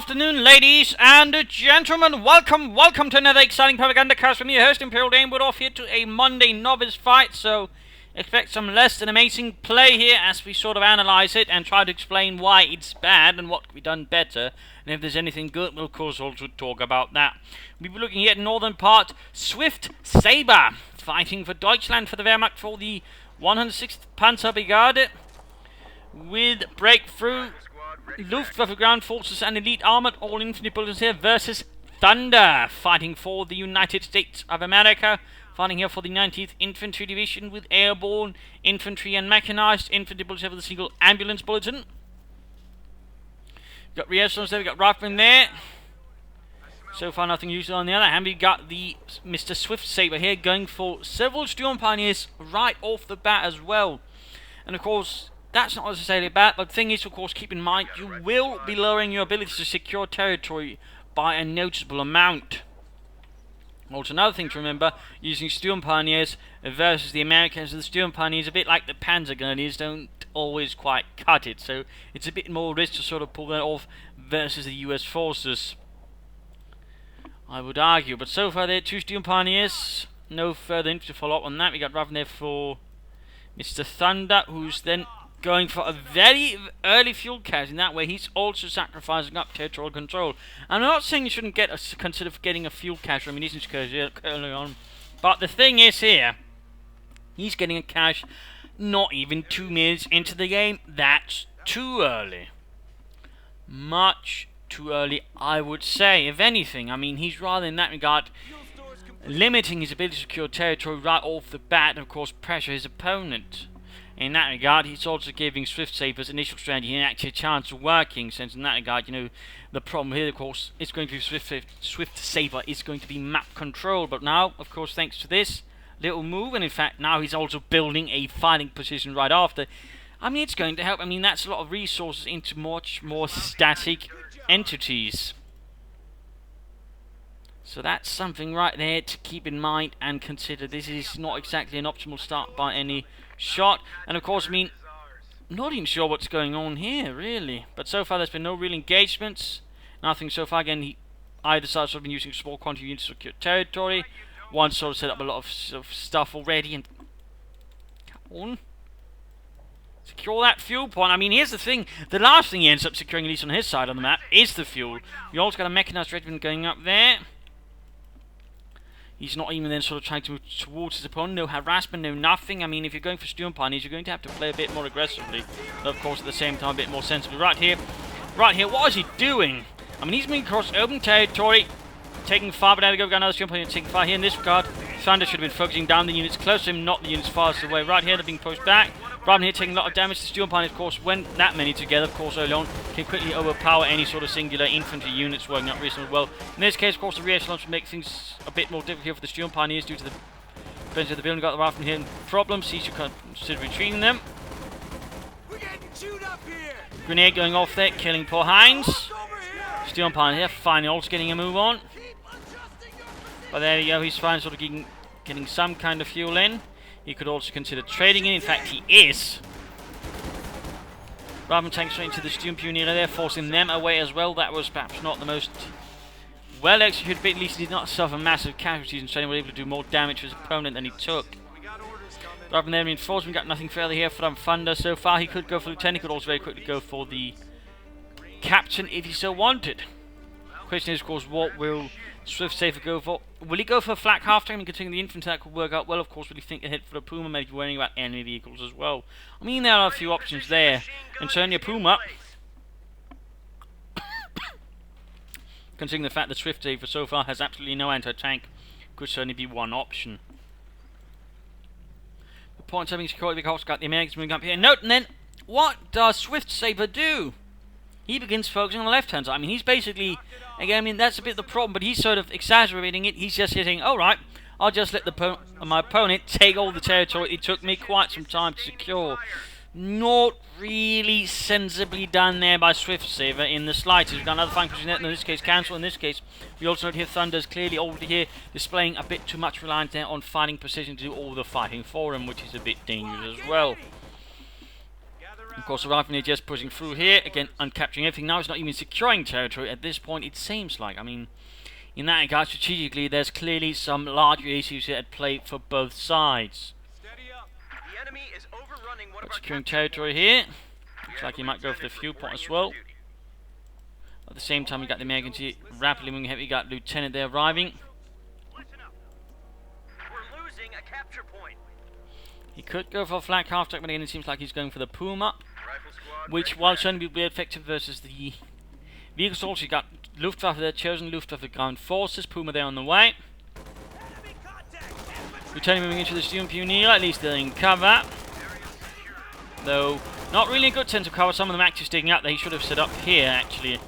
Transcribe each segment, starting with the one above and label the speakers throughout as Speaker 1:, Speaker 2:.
Speaker 1: afternoon, ladies and gentlemen. Welcome to another exciting Propagandacast from your host, Imperial Dane. We're off here to a Monday novice fight, so expect some less than amazing play here as we sort of analyze it and try to explain why it's bad and what could be done better. And if there's anything good, we'll of course also talk about that. We'll be looking here at northern part, Swiftsabre, fighting for Deutschland, for the Wehrmacht, for the 106th Panzerbrigade, with breakthrough Luftwaffe ground forces and elite armored all infantry bulletins here versus Thunder, fighting for the United States of America, fighting here for the 19th Infantry Division with airborne infantry and mechanized infantry bulletins with a single ambulance bulletin. We've got rehearsals there, we've got riflemen there. So far nothing usual. On the other hand, we've got the Mr. Swiftsabre here going for several Sturm Pioneers right off the bat as well. And of course, that's not necessarily bad, but the thing is, of course, keep in mind, you will be lowering your ability to secure territory by a noticeable amount. Also, another thing to remember, using Sturm Pioneers versus the Americans, the Sturm Pioneers, a bit like the Panzer Grenadiers, don't always quite cut it, so it's a bit more risk to sort of pull that off versus the US forces, I would argue. But so far, there are two Sturm Pioneers, no further info to follow up on that. We got Raven there for Mr. Thunder, who's then going for a very early fuel casualty. In that way, he's also sacrificing up territorial control. I'm not saying you shouldn't consider getting a fuel cache or ammunition cache early on, but the thing is here, he's getting a cache not even 2 minutes into the game. That's too early. Much too early, I would say. If anything, I mean, he's rather in that regard limiting his ability to secure territory right off the bat and, of course, pressure his opponent. In that regard, he's also giving Swiftsabre's initial strategy an actual chance of working, since in that regard, you know, the problem here, of course, is going to be Swiftsabre is going to be map control. But now, of course, thanks to this little move, and in fact, now he's also building a fighting position right after. I mean, it's going to help. I mean, that's a lot of resources into much more static entities. So that's something right there to keep in mind and consider. This is not exactly an optimal start by any shot. And of course, I mean, I'm not even sure what's going on here, really. But so far, there's been no real engagements. Nothing so far. Again, either side have been using small quantity units to secure territory. One sort of set up a lot of stuff already. And come on, secure that fuel point. I mean, here's the thing. The last thing he ends up securing, at least on his side on the map, is the fuel. We also got a mechanized regiment going up there. He's not even then sort of trying to move towards his opponent. No harassment, no nothing. I mean, if you're going for Sturm Pioneers, you're going to have to play a bit more aggressively. But of course, at the same time, a bit more sensibly. Right here, what is he doing? I mean, he's moving across open territory, taking fire, but there we go. We've got another Sturm Pioneer taking fire here. In this regard, Thunder should have been focusing down the units close to him, not the units farthest away. Right here, they're being pushed back. Raven here taking a lot of damage. The Sturm Pioneers, of course, when that many together, of course, early on, can quickly overpower any sort of singular infantry units working out reasonably well. In this case, of course, the rear echelons will make things a bit more difficult here for the Sturm Pioneers due to the defense of the building. Got the Raven here in problems. He should consider retreating them.
Speaker 2: We're getting chewed up here.
Speaker 1: Grenade going off there, killing poor Heinz. Sturm Pioneer here, finally also getting a move on. But there you go, he's finally sort of getting some kind of fuel in. He could also consider trading in fact he is. Raven tanks straight into the Sturm Pioneer there, forcing them away as well. That was perhaps not the most well executed bit, at least he did not suffer massive casualties and so he was able to do more damage to his opponent than he took. Raven there reinforcement, got nothing further here from Thunder so far. He could go for Lieutenant, he could also very quickly go for the Captain if he so wanted. The question is, of course, what will Swiftsabre go for? Will he go for a flak half-time and continue the infantry? That could work out well. Of course, will he think ahead for the Puma, maybe worrying about enemy vehicles as well? I mean, there are a few options there. And turn your Puma, considering the fact that Swiftsabre so far has absolutely no anti-tank, could certainly be one option. The point having security because got the Americans moving up here. Note, and then what does Swiftsabre do? He begins focusing on the left-hand side. I mean, he's basically, again, I mean, that's a bit the problem, but he's sort of exaggerating it. He's just hitting, alright, I'll just let my opponent take all the territory it took me quite some time to secure. Not really sensibly done there by Swiftsabre in the slightest. We've got another flank position, in this case cancel. In this case, we also note here Thunder's clearly already here displaying a bit too much reliance there on fighting precision to do all the fighting for him, which is a bit dangerous as well. Of course, the riflemen just pushing through here, again, uncapturing everything. Now it's not even securing territory at this point, it seems like. I mean, in that regard, strategically, there's clearly some larger issues here at play for both sides. But securing territory here. Looks like he might go for the fuel point as well. At the same time, we got the Americans here rapidly moving ahead. We got Lieutenant there arriving.
Speaker 3: We're losing a capture point.
Speaker 1: He could go for a flak half-track, but again, it seems like he's going for the Puma, which, while certainly will be effective versus the vehicle assaults, you got Luftwaffe there, chosen Luftwaffe ground forces, Puma there on the way. Lieutenant moving into the Steam Pioneer, at least they're in cover. Though, not really a good sense of cover. Some of them actually sticking up there. He should have set up here, actually.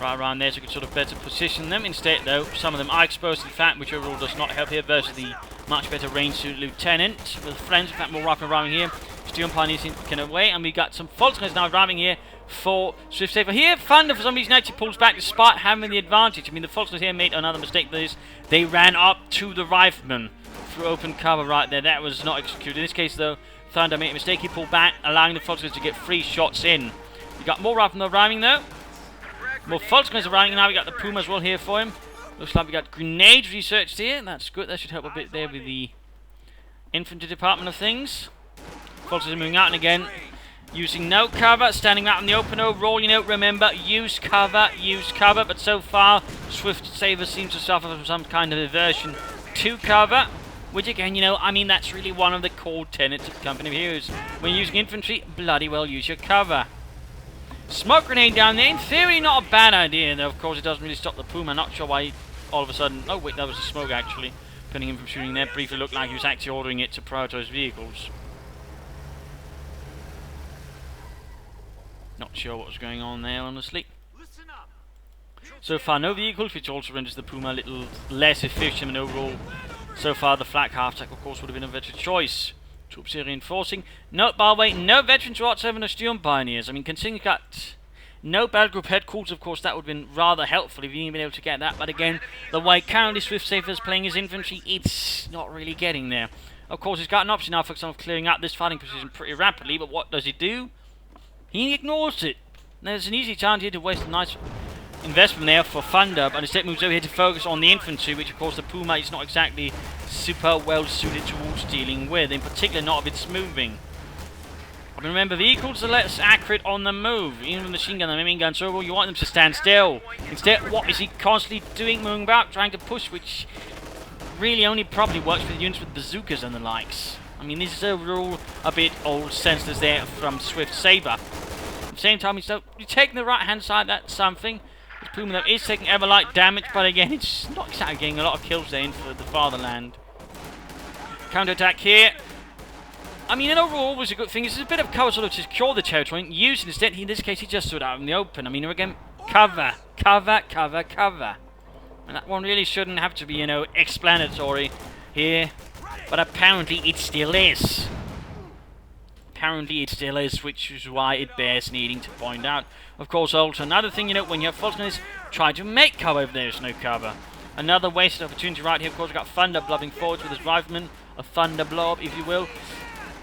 Speaker 1: Right around there, so he could sort of better position them. Instead, though, some of them are exposed, in fact, which overall does not help here versus the much better range suited Lieutenant. With friends, in fact, more rifle arriving here. Steam Pioneers taken away, and we got some Volksgunners now arriving here for Swiftsabre. Here, Thunder, for some reason, actually pulls back despite having the advantage. I mean, the Volksgunners here made another mistake. That is, they ran up to the riflemen through open cover right there. That was not executed. In this case, though, Thunder made a mistake. He pulled back, allowing the Volksgunners to get 3 shots in. We got more riflemen arriving, though. More Volksgunners arriving. Now we got the Puma as well here for him. Looks like we got grenades researched here. That's good. That should help a bit there with the infantry department of things. Volksgunners are moving out and again. Using no cover, standing out in the open overall. You know, remember, use cover. But so far, Swiftsabre seems to suffer from some kind of aversion to cover. Which again, you know, I mean, that's really one of the core tenets of the Company of Heroes. When using infantry, bloody well use your cover. Smoke grenade down there, in theory not a bad idea, though of course it doesn't really stop the Puma. Not sure why all of a sudden, oh wait, that was the smoke actually, preventing him from shooting there. Briefly looked like he was actually ordering it to prioritize vehicles. Not sure what was going on there, honestly. So far no vehicles, which also renders the Puma a little less efficient, and overall, so far the flak half-track of course would have been a better choice. Troops here reinforcing. No, by the way, no veterans whatsoever in the Steam Pioneers. I mean, considering you got no battle group headquarters, of course, that would have been rather helpful if you had been able to get that. But again, the way currently Swiftsabre is playing his infantry, it's not really getting there. Of course, he's got an option now for some clearing out this fighting position pretty rapidly, but what does he do? He ignores it. There's an easy chance here to waste a nice investment there for Thunder, but instead moves over here to focus on the infantry, which of course the Puma is not exactly super well suited towards dealing with, in particular not if it's moving. But remember, vehicles are less accurate on the move, even with machine gun and machine gun, so you want them to stand still. Instead, what is he constantly doing? Moving about, trying to push, which really only probably works for the units with bazookas and the likes. I mean, this is overall a bit old senseless there from Swiftsabre. At the same time, you're taking the right hand side, that's something. This Puma though is taking ever light damage, but again, it's not exactly getting a lot of kills there in for the fatherland. Counter-attack here. I mean, overall was a good thing. This is a bit of cover sort of to secure the territory. Used instead, in this case, he just stood out in the open. I mean, again, cover. And that one really shouldn't have to be, you know, explanatory here. But apparently it still is. Which is why it bears needing to point out. Of course, also another thing, you know, when you have Volksgunners, try to make cover if there's no cover. Another wasted opportunity right here. Of course, we've got Thunder blubbing forwards with his rifleman. A Thunder blob, if you will.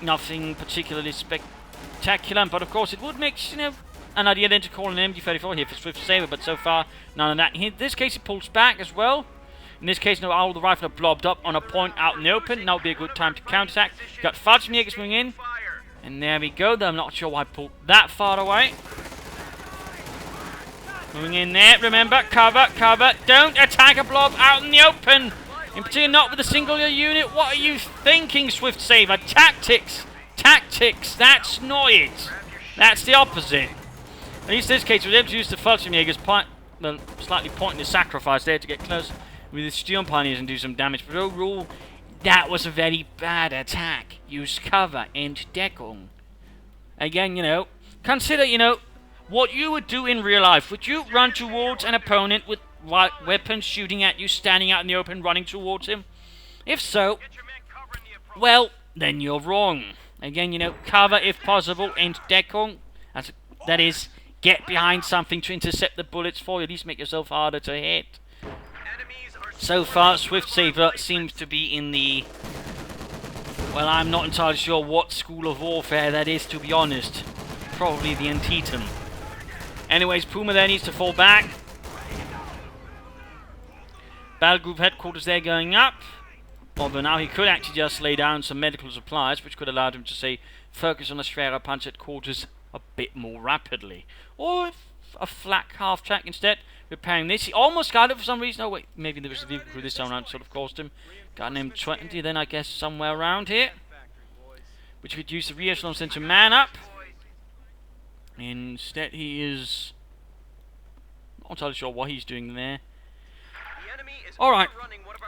Speaker 1: Nothing particularly spectacular, but of course it would make, you know, an idea then to call an MG34 here for Swiftsabre, but so far, none of that. In this case, it pulls back as well. In this case, no, all the rifle are blobbed up on a point out in the open. Now would be a good time to counterattack. You've got Fallschirmjägers moving in. And there we go, though I'm not sure why I pulled that far away. Moving in there, remember, cover. Don't attack a blob out in the open. In particular, not with a single unit. What are you thinking, Swiftsabre? Tactics, that's not it. That's the opposite. At least in this case, we were able to use the Fallschirmjägers, the slightly pointless sacrifice there to get close with the Steam Pioneers and do some damage. But overall, that was a very bad attack. Use cover and Deckung. Again, you know, consider, you know, what you would do in real life. Would you run towards an opponent with weapons shooting at you, standing out in the open, running towards him? If so, well, then you're wrong. Again, you know, cover if possible and Deckung. That is, get behind something to intercept the bullets for you. At least make yourself harder to hit. So far, Swiftsabre seems to be in the... Well, I'm not entirely sure what school of warfare that is, to be honest. probably the Antietam. Anyways, Puma there needs to fall back. Battle Group headquarters there going up. Although now he could actually just lay down some medical supplies, which could allow him to, say, focus on the Schwerer Punch headquarters a bit more rapidly. Or a flat half-track instead, repairing this. He almost got it for some reason. Oh wait, maybe there was a vehicle crew this time around, sort of caused him. Got an M20 then, I guess, somewhere around here. Which could use the re-echelon center man up. Instead he is not entirely sure what he's doing there. Alright,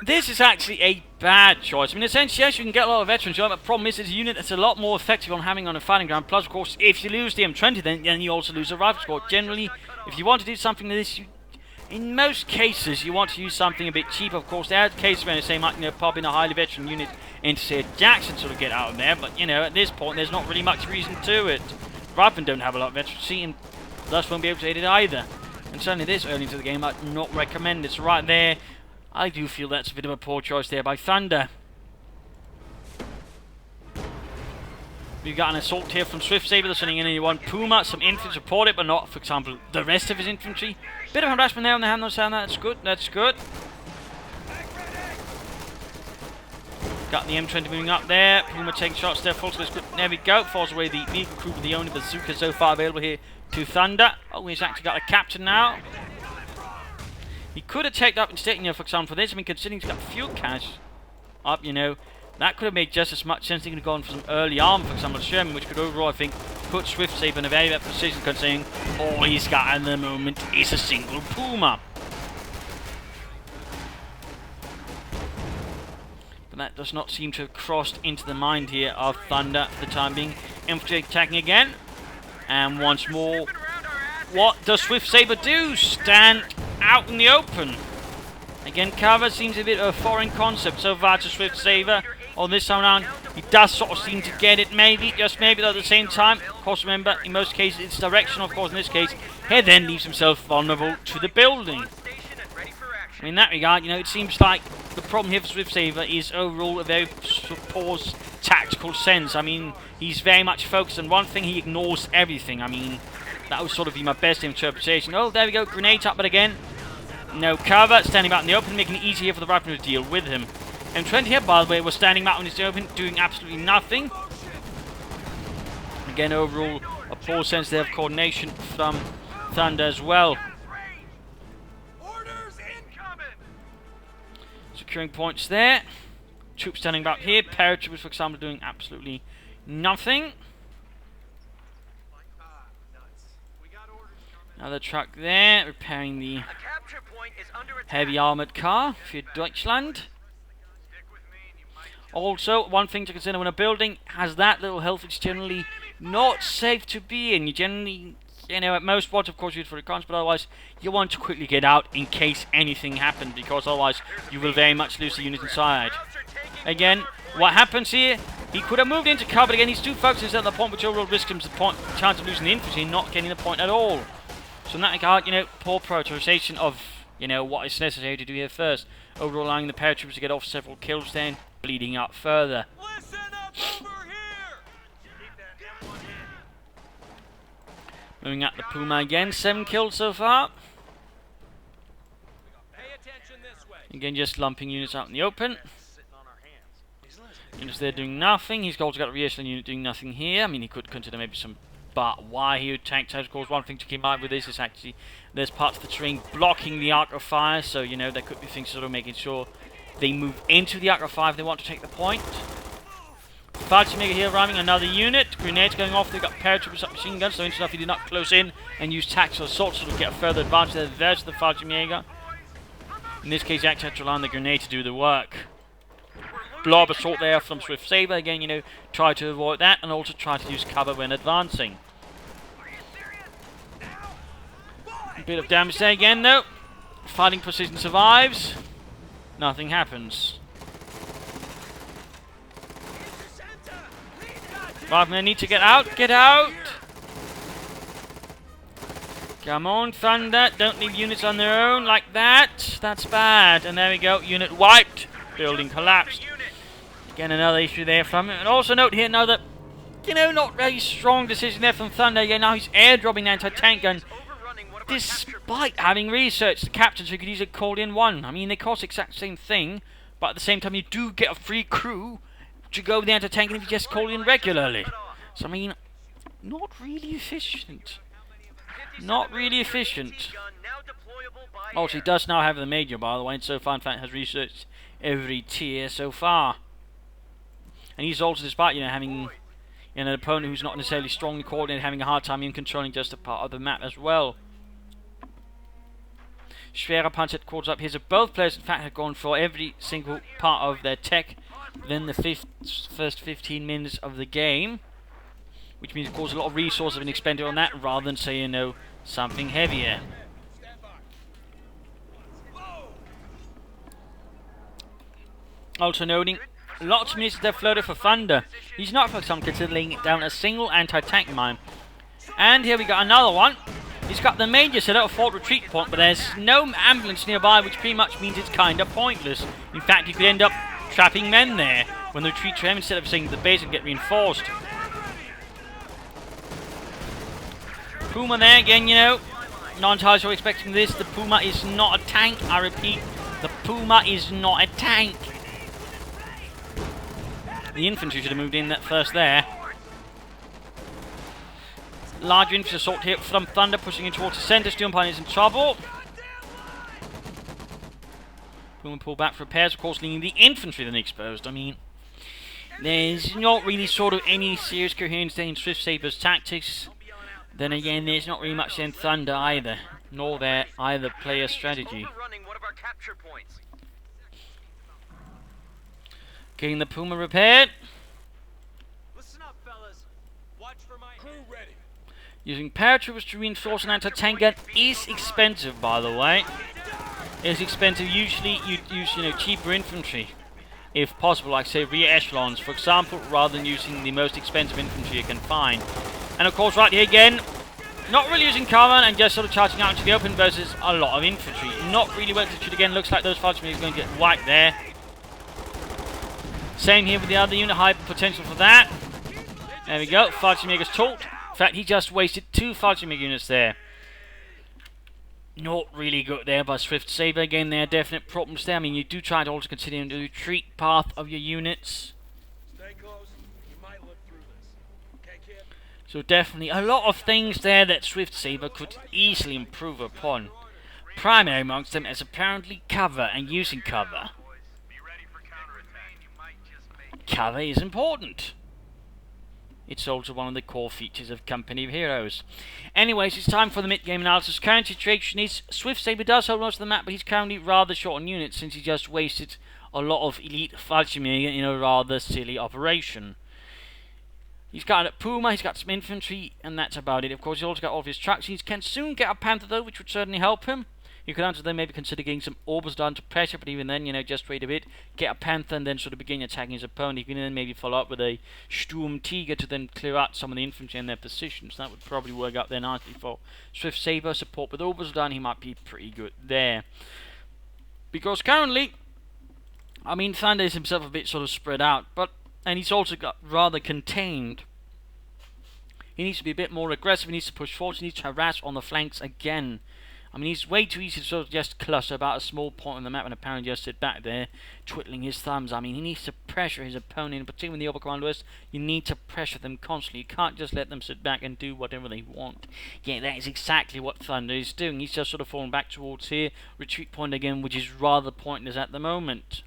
Speaker 1: this is actually a bad choice. I mean, essentially, yes, you can get a lot of veterans, but the problem is it's a unit that's a lot more effective on having on a fighting ground. Plus, of course, if you lose the M20, then you also lose a rifle squad. Generally, if you want to do something like this, in most cases, you want to use something a bit cheaper. Of course, there are cases where they might, pop in a highly veteran unit into, say, Jackson to sort of get out of there. But, at this point, there's not really much reason to it. Riflemen don't have a lot of veterancy, and thus won't be able to aid it either. And certainly this early into the game, I'd not recommend it. So right there, I do feel that's a bit of a poor choice there by Thunder. We've got an assault here from Swiftsabre. They're sending in anyone. Puma, some infantry support it, but not, for example, the rest of his infantry. Bit of harassment there on the hand, though, sound that's good. That's good. Got the M20 moving up there. Puma taking shots there. Full good. There we go. Falls away the vehicle crew with the only bazooka so far available here to Thunder. Oh, he's actually got a captain now. He could have taken up instead, for example, for this. I mean, considering he's got fuel cache up, that could have made just as much sense. He could have gone for some early arm, for example, Sherman, which could overall, I think, put Swiftsabre in a very bad position, considering all he's got at the moment is a single Puma. But that does not seem to have crossed into the mind here of Thunder for the time being. Infantry attacking again. And once more, what does Swiftsabre do? Stand out in the open. Again, cover seems a bit of a foreign concept so far to Swiftsabre. On this time around, he does sort of seem to get it, maybe, just maybe, though at the same time. Of course, remember, in most cases, it's directional. Of course, in this case, he then leaves himself vulnerable to the building. In that regard, it seems like the problem here for Swiftsabre is overall a very poor tactical sense. I mean, he's very much focused on one thing, he ignores everything. I mean, that would sort of be my best interpretation. Oh, there we go, grenade up, but again, no cover, standing out in the open, making it easier for the rifleman to deal with him. M20 here, by the way, was standing out in the open, doing absolutely nothing. Again, overall, a poor sense there of coordination from Thunder as well. Securing points there. Troops standing back here. Paratroopers, for example, doing absolutely nothing. Another truck there, repairing the heavy armoured car for Deutschland. Also, one thing to consider when a building has that little health, it's generally not safe to be in. You generally, at most spots, of course, you use for recons, but otherwise, you want to quickly get out in case anything happens, because otherwise, you will very much lose the unit inside. Again, what happens here? He could have moved into cover again. He's too focused at the point, which overall risks him the chance of losing the infantry and not getting the point at all. So in that regard, poor prioritization of, what is necessary to do here first. Overall, allowing the paratroopers to get off several kills, then bleeding out further.
Speaker 2: Listen up over here!
Speaker 1: Moving at the Puma again, 7 kills so far.
Speaker 2: Pay attention this way.
Speaker 1: Again, just lumping units out in the open. Units there doing nothing. He's also got a rear unit doing nothing here. I mean, he could consider maybe some. But why he would tank types, of course, one thing to keep in mind with this is actually there's parts of the terrain blocking the arc of fire, so there could be things sort of making sure they move into the arc of fire if they want to take the point. Fallschirmjäger here arriving, another unit. Grenades going off, they've got paratroopers up machine guns, so interesting enough he did not close in and use tactical assault to sort of get a further advantage there. There's the Fallschirmjäger. In this case, you actually have to rely on the grenade to do the work. Blob assault there from Swiftsabre. Again, try to avoid that and also try to use cover when advancing. A bit of damage there again, though. Fighting position survives. Nothing happens. Riflemen need to get out. Get out! Come on, Thunder. Don't leave units on their own like that. That's bad. And there we go. Unit wiped. Building collapsed. Again, another issue there from it. And also note here now that you know, not very strong decision there from Thunder. Yeah, now he's airdropping the anti-tank gun.
Speaker 3: Overrunning one of our capture
Speaker 1: Despite
Speaker 3: points.
Speaker 1: having researched the captains who could easily call in one. I mean, they cost the exact same thing, but at the same time you do get a free crew to go with the anti-tank if you just call in regularly. So, I mean, not really efficient. Not really efficient.
Speaker 3: Gun now deployable by
Speaker 1: Also, he
Speaker 3: air.
Speaker 1: does now have the Major, by the way, and so far, in fact, has researched every tier so far. And he's also, despite, you know, having an opponent who's not necessarily strongly coordinated, having a hard time in controlling just a part of the map as well. Schwerer Panzer calls up here. So both players, in fact, have gone for every single part of their tech within the first 15 minutes of the game. Which means, of course, a lot of resources have been expended on that rather than, say, you know, something heavier. Also noting, lots of missiles have floated for Thunder. He's not, for example, considering down a single anti-tank mine. And here we got another one. He's got the Major set up a fort retreat point, but there's no ambulance nearby, which pretty much means it's kind of pointless. In fact, you could end up trapping men there when the retreat to him instead of saying the base would get reinforced. Puma there again, you know. Not entirely sure expecting this. The Puma is not a tank. I repeat, the Puma is not a tank. The infantry should have moved in that first there. Large infantry assault here from Thunder, pushing in towards the centre. Steel Pioneer is in trouble. Puma pull back for repairs, of course, leaving the infantry then exposed. I mean, there's not really sort of any serious coherence in Swiftsabre's tactics. Then again, there's not really much in Thunder either, nor their either player strategy.
Speaker 3: Overrunning one of our capture points.
Speaker 1: Getting the Puma repaired.
Speaker 2: Listen up, fellas. Watch for my crew ready.
Speaker 1: Using paratroopers to reinforce an anti-tank gun is expensive, by the way. It's expensive. Usually, you'd use, you know, cheaper infantry, if possible, like say rear echelons, for example, rather than using the most expensive infantry you can find. And of course, right here again, not really using cover and just sort of charging out into the open versus a lot of infantry. Not really well executed again. Looks like those Fighters are going to get wiped there. Same here with the other unit. High potential for that. There we go. Fighters taught. In fact, he just wasted 2 Fighters units there. Not really good there by Swiftsabre. Again, there are definite problems there. I mean, you do try to also consider the retreat path of your units.
Speaker 2: Stay close. You might live through this. Okay, kid?
Speaker 1: So definitely a lot of things there that Swiftsabre could easily improve upon. Primary amongst them is apparently cover and using cover.
Speaker 3: Be ready for counterattack. You might just make
Speaker 1: Cover is important. It's also one of the core features of Company of Heroes. Anyways, it's time for the mid-game analysis. Current situation is Swiftsabre does hold most of the map, but he's currently rather short on units since he just wasted a lot of elite Fallschirmjäger in a rather silly operation. He's got a Puma, he's got some infantry, and that's about it. Of course, he's also got all of his trucks. He can soon get a Panther, though, which would certainly help him. You could also then maybe consider getting some Orbs done to pressure, but even then, you know, just wait a bit, get a Panther, and then sort of begin attacking his opponent. You can then maybe follow up with a Sturm Tiger to then clear out some of the infantry in their positions. That would probably work out there nicely for Swiftsabre. Support with Orbs done, he might be pretty good there. Because currently, I mean, Thunder is himself a bit sort of spread out, and he's also got rather contained. He needs to be a bit more aggressive, he needs to push forward, he needs to harass on the flanks again. I mean, he's way too easy to sort of just cluster about a small point on the map and apparently just sit back there, twiddling his thumbs. I mean, he needs to pressure his opponent, particularly when the upper command list. You need to pressure them constantly. You can't just let them sit back and do whatever they want. Yeah, that is exactly what Thunder is doing. He's just sort of falling back towards here, retreat point again, which is rather pointless at the moment.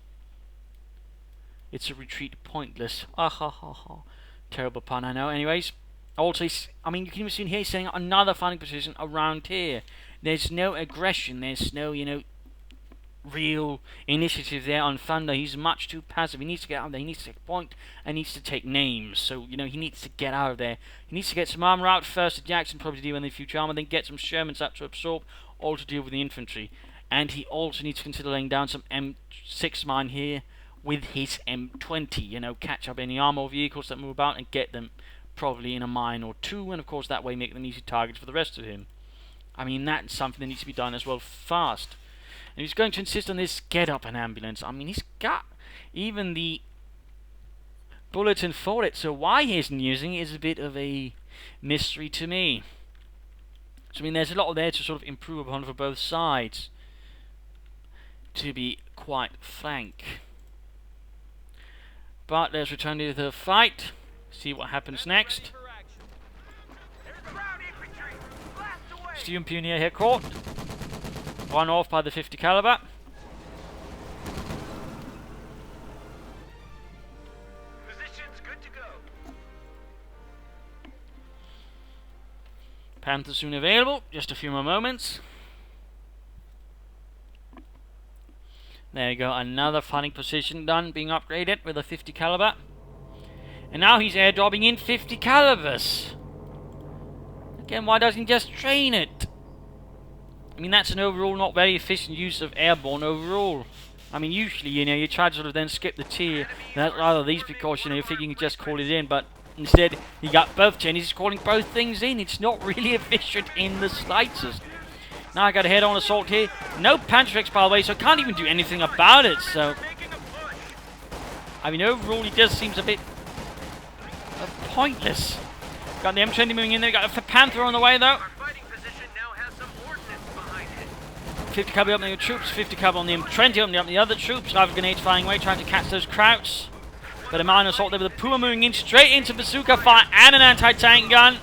Speaker 1: It's a retreat pointless. Ah ha ha ha. Terrible pun, I know. Anyways, also, I mean, you can even see here he's setting up another fighting position around here. There's no aggression, there's no, you know, real initiative there on Thunder. He's much too passive. He needs to get out of there, he needs to take a point, and needs to take names. So, you know, he needs to get out of there. He needs to get some armor out first to Jackson, probably to deal with the future armor, then get some Shermans out to absorb, all to deal with the infantry. And he also needs to consider laying down some M6 mine here with his M20. You know, catch up any armor vehicles that move about and get them probably in a mine or two, and of course that way make them easy targets for the rest of him. I mean, that's something that needs to be done as well fast. And he's going to insist on this get up an ambulance. I mean, he's got even the bulletin for it. So why he isn't using it is a bit of a mystery to me. So I mean, there's a lot there to sort of improve upon for both sides, to be quite frank. But let's return to the fight, see what happens next. Student Pioneer here caught. Run off by the 50 caliber.
Speaker 3: Position's good to go.
Speaker 1: Panther soon available. Just a few more moments. There you go. Another fighting position done, being upgraded with a 50 caliber. And now he's airdropping in 50 calibers. Again, why doesn't he just train it? I mean, that's an overall not very efficient use of airborne overall. I mean, usually, you know, you try to sort of then skip the tier. That's rather these because, you know, you're thinking you can just call it in, but instead, he got both Jennies, he's calling both things in. It's not really efficient in the slightest. Now I got a head-on assault here. No Panther X, by the way, so I can't even do anything about it, so... I mean, overall, he just seems a bit... pointless. Got the M20 moving in there, got the Panther on the way, though.
Speaker 3: Our fighting position now has some ordnance behind it.
Speaker 1: 50 caliber up on the troops, 50 caliber on the M20 up the other troops. Lava grenades flying away, trying to catch those krauts. But a minor assault there with the Puma moving in straight into bazooka fire and an anti-tank gun.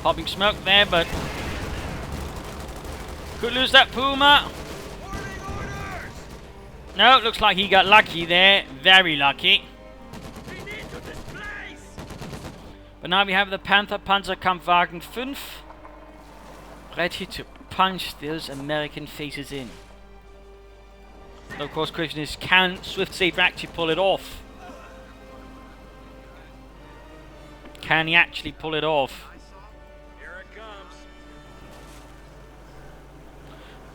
Speaker 1: Popping smoke there, but could lose that Puma. No, looks like he got lucky there. Very lucky. But now we have the Panther Panzerkampfwagen 5 ready to punch those American faces in. Of course, question is, can Swiftsabre actually pull it off? Can he actually pull it off?
Speaker 2: Here it comes.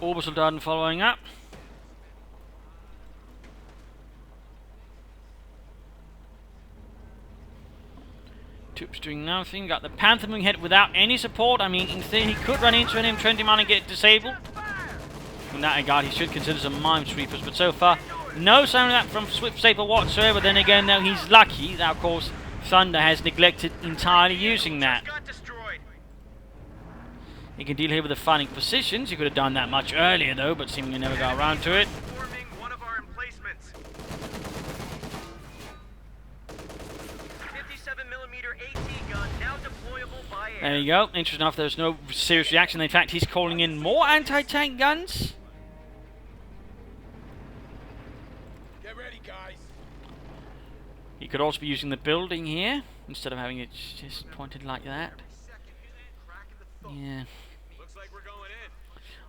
Speaker 1: Orbital Darden following up. Troops doing nothing. Got the Panther moving ahead without any support. I mean, in theory, he could run into an M20 man and get it disabled. In that regard, he should consider some minesweepers, but so far, no sign of that from Swiftsabre whatsoever. Then again, though, he's lucky that, of course, Thunder has neglected entirely using that.
Speaker 3: Got destroyed.
Speaker 1: He can deal here with the fighting positions. He could have done that much earlier, though, but seemingly never got around to it.
Speaker 3: Forming one of our emplacements. 57mm AT gun now deployable by air.
Speaker 1: There you go. Interesting enough, there's no serious reaction. In fact, he's calling in more anti-tank guns.
Speaker 2: Get ready, guys.
Speaker 1: He could also be using the building here, instead of having it just pointed like that. Yeah.
Speaker 2: Looks like we're going in.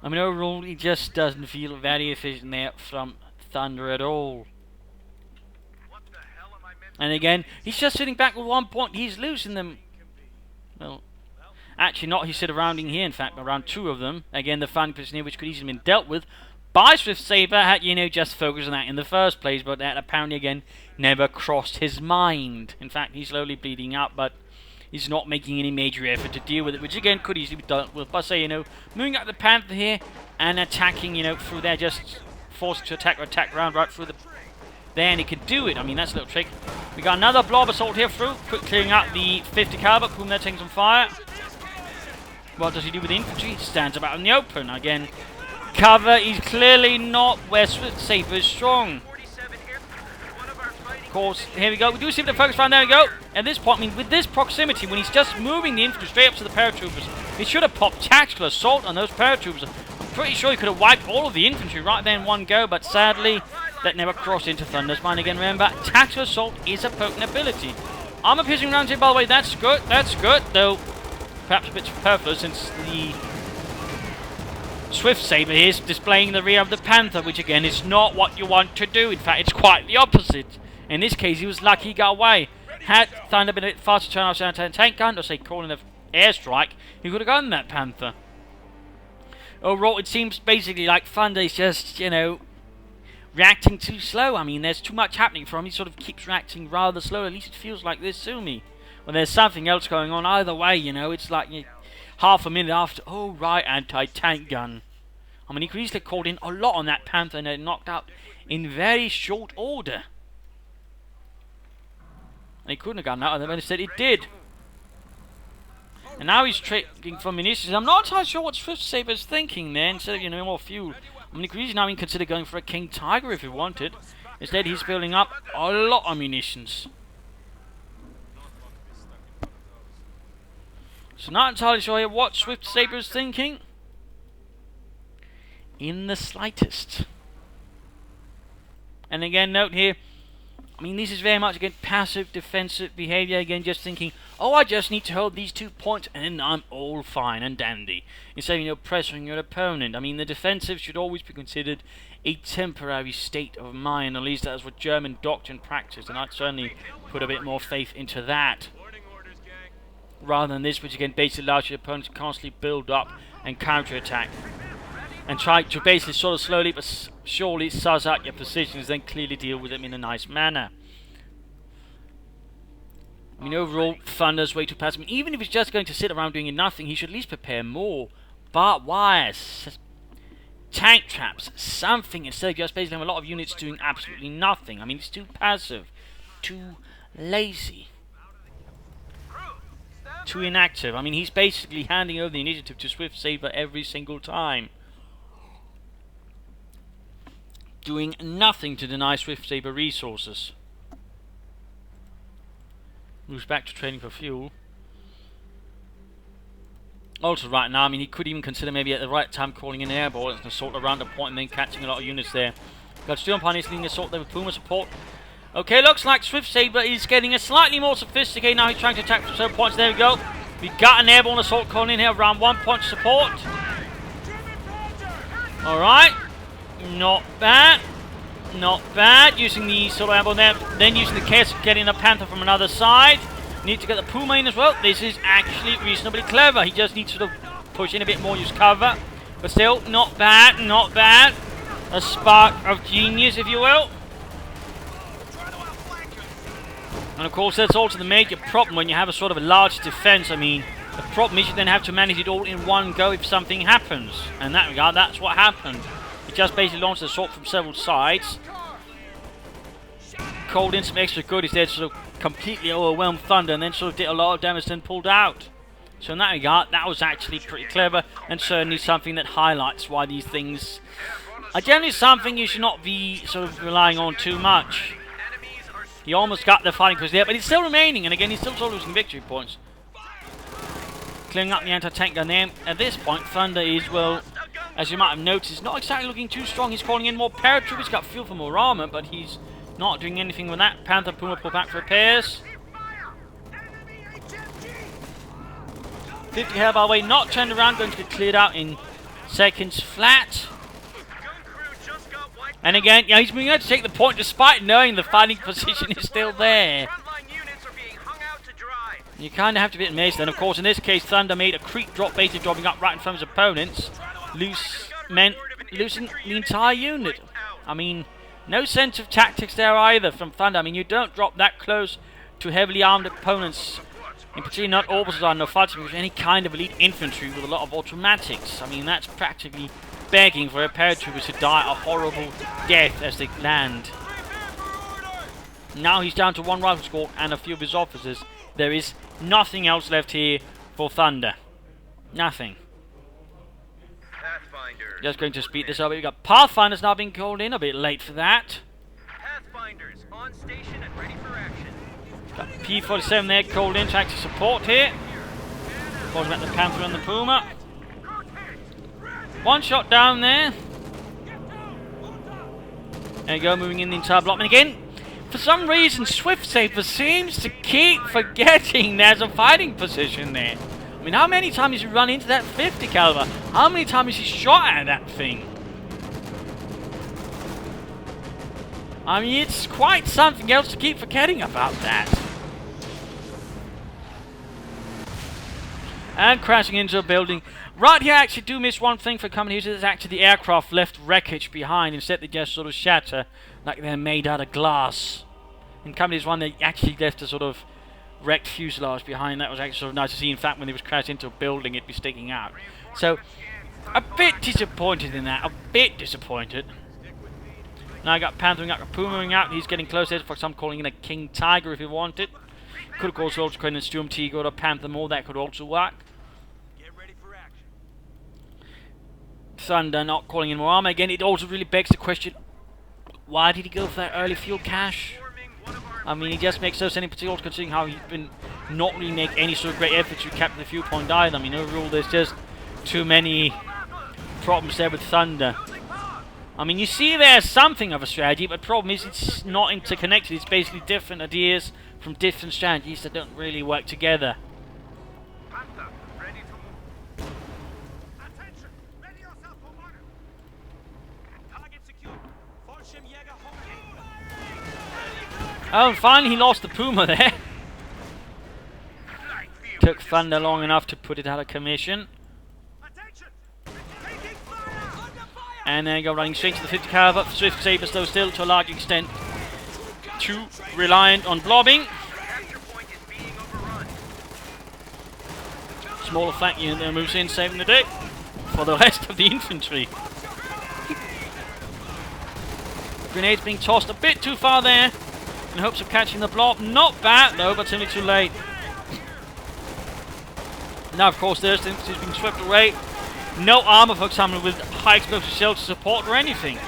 Speaker 1: I mean, overall, he just doesn't feel very efficient there from Thunder at all.
Speaker 3: What the hell am I meant
Speaker 1: And again, he's just sitting back with 1 point. He's losing them. Well, actually not. He's sitting rounding here, in fact, around 2 of them. Again, the fighting position here, which could easily have been dealt with by Swiftsabre, had, you know, just focused on that in the first place, but that apparently, again, never crossed his mind. In fact, he's slowly bleeding out, but he's not making any major effort to deal with it, which, again, could easily be dealt with by, say, you know, moving up the Panther here and attacking, you know, through there, just forced to attack round right through the... There, and he can do it. I mean, that's a little trick. We got another blob assault here through, quick clearing out the 50 caliber. Boom, they're taking some fire. What does he do with the infantry? Stands about in the open. Again, cover is clearly not where Swiftsabre is strong.
Speaker 3: 47 air? One of our fighting.
Speaker 1: Of course, here we go. We do seem to focus around. There we go. At this point, I mean, with this proximity, when he's just moving the infantry straight up to the paratroopers, he should have popped tactical assault on those paratroopers. I'm pretty sure he could have wiped all of the infantry right there in one go, but sadly, that never crossed into Thunder's mind again. Remember, tactical assault is a potent ability. Armor piercing rounds here, by the way, that's good. That's good, though perhaps a bit superfluous since the Swiftsabre is displaying the rear of the Panther, which again is not what you want to do. In fact, it's quite the opposite. In this case, he was lucky he got away. Had Thunder been a bit faster to turn off his tank gun, or say calling an airstrike, he could have gotten that Panther. Overall, it seems basically like Thunder is just, you know, reacting too slow. I mean, there's too much happening for him. He sort of keeps reacting rather slow. At least it feels like this to me. When there's something else going on, either way, you know, it's like half a minute after, oh, right, anti-tank gun. I mean, he could easily have called in a lot on that Panther and had knocked out in very short order. And he couldn't have gotten out of them, and instead he did. And now he's trading for munitions. I'm not entirely sure what Swiftsabre's thinking there. Instead of, more fuel. I mean, he could easily now even consider going for a King Tiger if he wanted. Instead, he's building up a lot of munitions. So not entirely sure here what Swiftsabre's thinking. In the slightest. And again, note here, I mean, this is very much, again, passive defensive behavior. Again, just thinking, oh, I just need to hold these 2 points and then I'm all fine and dandy. Instead of, pressuring your opponent. I mean, the defensive should always be considered a temporary state of mind. At least that's what German doctrine practiced, and I'd certainly put a bit more faith into that. Rather than this, which again basically allows your opponent to constantly build up and counterattack. And try to basically sort of slowly but surely suss out your positions, then clearly deal with them in a nice manner. I mean, overall, Thunder's way too passive. I mean, even if he's just going to sit around doing nothing, he should at least prepare more. Barbed wires, tank traps, something, instead of just basically having a lot of units doing absolutely nothing. I mean, it's too passive, too lazy, too inactive. I mean, he's basically handing over the initiative to Swiftsabre every single time. Doing nothing to deny Swiftsabre resources. Moves back to trading for fuel. Also right now, I mean, he could even consider maybe at the right time calling in an airball and assault around the point and then catching a lot of units there. Got Steel Pioneers leading assault there with Puma support. Okay, looks like Swiftsabre is getting a slightly more sophisticated now. He's trying to attack from several points. There we go. We got an airborne assault calling in here around 1 point support. Alright. Not bad. Not bad. Using the sort of airborne there. Then using the Chaos, getting the Panther from another side. Need to get the Puma in as well. This is actually reasonably clever. He just needs to sort of push in a bit more, use cover. But still, not bad, not bad. A spark of genius, if you will. And of course, that's also the major problem when you have a sort of a large defense. I mean, the problem is you then have to manage it all in one go if something happens. And in that regard, that's what happened. He just basically launched the assault from several sides. Called in some extra goodies there to sort of completely overwhelm Thunder, and then sort of did a lot of damage, then pulled out. So in that regard, that was actually pretty clever, and certainly something that highlights why these things are generally something you should not be sort of relying on too much. He almost got the fighting position there, but it's still remaining, and again, he's still sort of losing victory points. Clearing up the anti-tank gun there. At this point, Thunder is, well, as you might have noticed, not exactly looking too strong. He's calling in more paratroopers. He's got fuel for more armor, but he's not doing anything with that. Panther, Puma pull back for repairs. 50 hair by way, not turned around, going to get cleared out in seconds flat. And again, yeah, he's being able to take the point despite knowing the fighting position is still there. You kind of have to be amazed then. Of course, in this case, Thunder made a creep drop, basically dropping up right in front of his opponents. Losing the entire unit. I mean, no sense of tactics there either from Thunder. I mean, you don't drop that close to heavily armed opponents. In particular, not orbitals are no fighting with any kind of elite infantry with a lot of automatics. I mean, that's practically begging for a paratrooper to die a horrible death as they land. Now he's down to one rifle squad and a few of his officers. There is nothing else left here for Thunder. Nothing. Just going to speed this up. We've got Pathfinders now being called in. A bit late for that.
Speaker 3: Pathfinders on station and ready for action.
Speaker 1: Got P-47 there called in to actually support here. Calls back the Panther and the Puma. One shot down there. There you go, moving in the entire block. And again, for some reason, Swiftsabre seems to keep forgetting there's a fighting position there. I mean, how many times has he run into that 50 caliber? How many times has he shot at that thing? I mean, it's quite something else to keep forgetting about that. And crashing into a building. Right here, I actually do miss one thing for coming here. It's actually the aircraft left wreckage behind. Instead, they just sort of shatter like they're made out of glass. In Company's one, they actually left a sort of wrecked fuselage behind. That was actually sort of nice to see. In fact, when they was crashed into a building, it'd be sticking out. So, a bit disappointed in that. A bit disappointed. Now I got Panthering out, Pumaing out. He's getting close there. For some calling in a King Tiger if he wanted. Could of course also create a Storm Tiger or a Panther more, that could also work.
Speaker 2: Get ready for action.
Speaker 1: Thunder not calling in more armor again. It also really begs the question, why did he go for that early fuel cache? I mean, he just makes no sense in particular considering how he's been not really make any sort of great effort to capture the fuel point either. I mean, overall there's just too many problems there with Thunder. I mean, you see there's something of a strategy, but the problem is it's not interconnected. It's basically different ideas from different strategies that don't really work together.
Speaker 3: Panther, ready to move.
Speaker 2: Attention! Ready yourself for order. Target secure. Fallschirmjäger holding.
Speaker 1: Oh, and finally he lost the Puma there. Took Thunder long enough to put it out of commission.
Speaker 2: Attention! Taking fire! Under fire!
Speaker 1: And then go running straight to the 50 caliber. Swiftsabre, though, still to a large extent too reliant on blobbing.
Speaker 3: Capture point is being overrun.
Speaker 1: Smaller flank unit there moves in, saving the day for the rest of the infantry. Grenades being tossed a bit too far there in hopes of catching the blob. Not bad though, but simply too late. Now, of course, there's the infantry being swept away. No armor, for example, with high explosive shells to support or anything.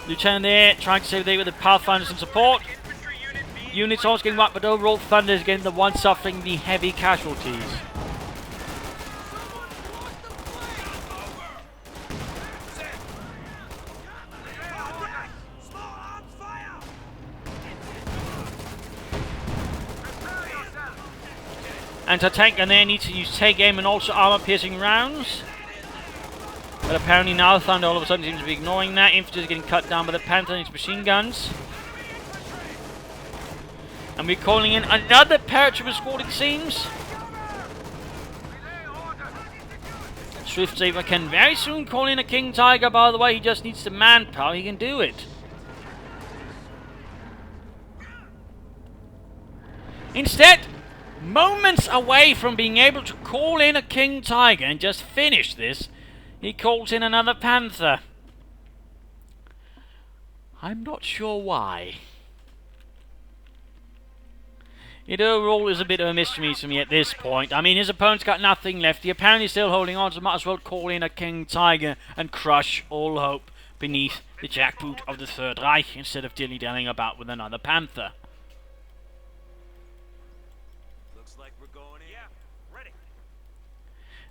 Speaker 1: Lieutenant there trying to save the day with the Pathfinders and support.
Speaker 3: Infantry unit B.
Speaker 1: Units also getting whacked, but overall Thunder is getting the one suffering the heavy casualties. Anti-tank and they need to use take aim and also armor-piercing rounds. But apparently now Thunder all of a sudden seems to be ignoring that. Infantry is getting cut down by the Panther and its machine guns. And we're calling in another paratrooper squad, it seems. Swiftsabre can very soon call in a King Tiger, by the way. He just needs the manpower, he can do it. Instead, moments away from being able to call in a King Tiger and just finish this, he calls in another Panther. I'm not sure why. It overall is a bit of a mystery to me at this point. I mean, his opponent's got nothing left. He apparently still holding on, so might as well call in a King Tiger and crush all hope beneath the jackboot of the Third Reich instead of dilly-dallying about with another Panther.
Speaker 2: Looks like we're going in. Yeah, ready.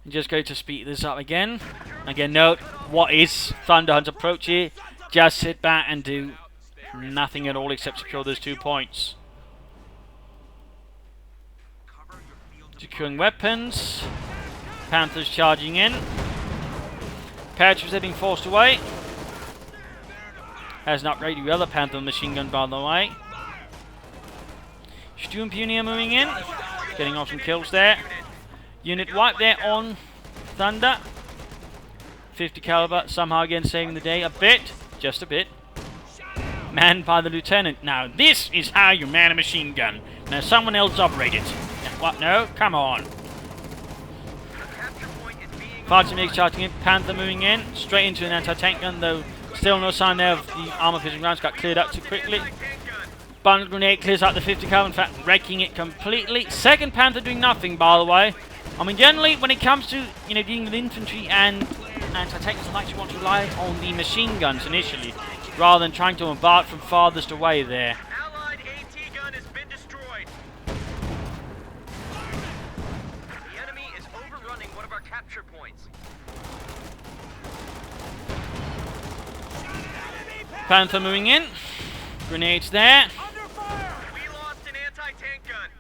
Speaker 1: And just go to speed this up again. Again, note, what is Thunderhunt's approach here? Just sit back and do nothing at all except secure those 2 points. Securing weapons. Panthers charging in. Paratroopers are being forced away. Has not upgraded the other Panther machine gun, by the way. Sturm Pioneer moving in. Getting off some kills there. Unit wipe there on Thunder. 50 caliber, somehow again saving the day a bit. Just a bit. Manned by the lieutenant. Now this is how you man a machine gun. Now someone else operate it. What? No? Come on. Party makes charging in. Panther moving in. Straight into an anti-tank gun, though still no sign there of the armor-piercing rounds. Got cleared up too quickly. Bundle grenade clears out the 50 caliber, in fact, wrecking it completely. Second Panther doing nothing, by the way. I mean, generally, when it comes to, dealing with infantry and anti-tanks, I actually want to rely on the machine guns initially, rather than trying to bombard from farthest away there.
Speaker 3: Allied AT gun has been destroyed. The enemy is overrunning one of our capture points.
Speaker 1: Panther moving in. Grenades there.
Speaker 3: We lost an anti-tank gun.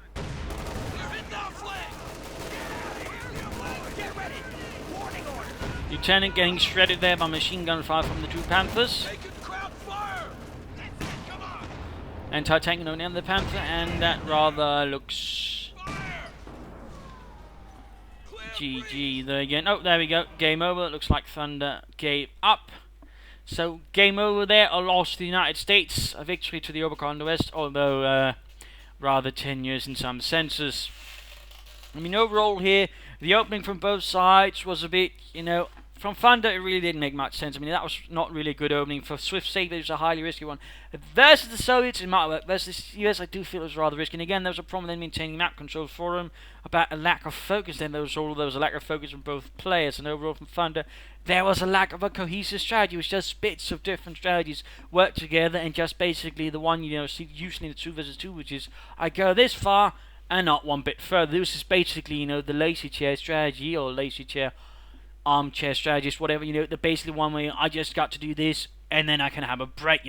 Speaker 1: Lieutenant getting shredded there by machine gun fire from the 2 Panthers. Anti-tank on the other Panther, and that rather looks GG there again. Oh, there we go. Game over. It looks like Thunder gave up. So, game over there. A loss to the United States. A victory to the Oberkommando West, although rather tenuous in some senses. I mean, overall here, the opening from both sides was a bit, from Thunder, it really didn't make much sense. I mean, that was not really a good opening. For Swiftsabre, it was a highly risky one. Versus the Soviets, it might work. Versus the US, I do feel it was rather risky. And again, there was a problem in maintaining map control for them, about a lack of focus. Then there was a lack of focus from both players. And overall from Thunder, there was a lack of a cohesive strategy. It was just bits of different strategies worked together, and just basically the one, usually in the 2 versus 2, which is, I go this far and not one bit further. This is basically, the lazy chair strategy, or lazy chair armchair strategist, whatever, the basically one where I just got to do this and then I can have a break,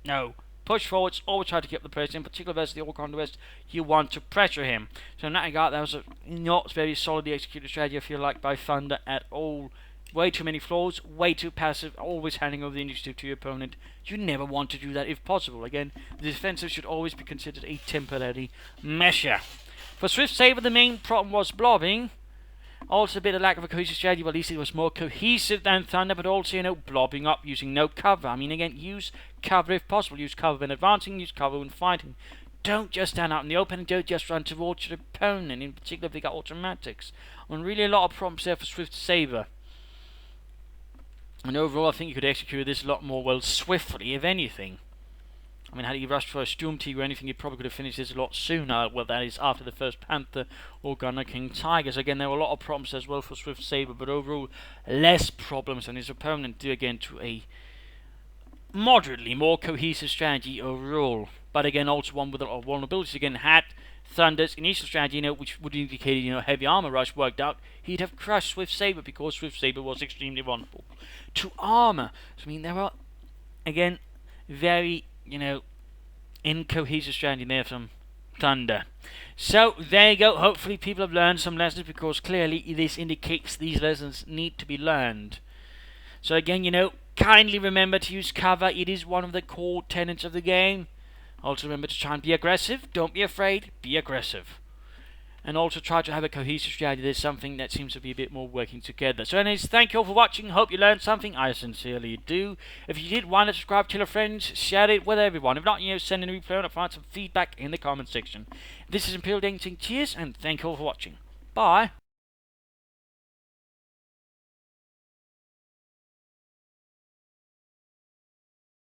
Speaker 1: No. Push forwards, always try to keep the pressure, in particular versus the OKW, you want to pressure him. So in that regard, that was not very solidly executed strategy, I feel like, by Thunder at all. Way too many flaws, way too passive, always handing over the initiative to your opponent. You never want to do that if possible. Again, the defensive should always be considered a temporary measure. For Swiftsabre, the main problem was blobbing. Also a bit of lack of a cohesive strategy, but at least it was more cohesive than Thunder, but also, blobbing up using no cover. I mean, again, use cover if possible. Use cover when advancing, use cover when fighting. Don't just stand out in the open and don't just run towards your opponent, in particular if they got automatics. And really a lot of problems there for Swiftsabre. And overall, I think you could execute this a lot more, swiftly, if anything. I mean, had he rushed for a Storm Tiger or anything, he probably could have finished this a lot sooner. Well, that is after the first Panther or Gunner King Tigers. Again, there were a lot of problems as well for Swiftsabre, but overall, less problems than his opponent due again to a moderately more cohesive strategy overall. But again, also one with a lot of vulnerabilities. Again, had Thunder's initial strategy, which would indicate, heavy armor rush worked out, he'd have crushed Swiftsabre because Swiftsabre was extremely vulnerable to armor. So, I mean, there are, again, very incohesive strategy there from Thunder. So there you go. Hopefully people have learned some lessons, because clearly this indicates these lessons need to be learned. So again, kindly remember to use cover. It is one of the core tenets of the game. Also remember to try and be aggressive. Don't be afraid. Be aggressive. And also try to have a cohesive strategy. There's something that seems to be a bit more working together. So anyways, thank you all for watching. Hope you learned something. I sincerely do. If you did, why not subscribe, tell your friends, share it with everyone. If not, send in a replay and find some feedback in the comment section. This is Imperial Dating. Cheers, and thank you all for watching. Bye.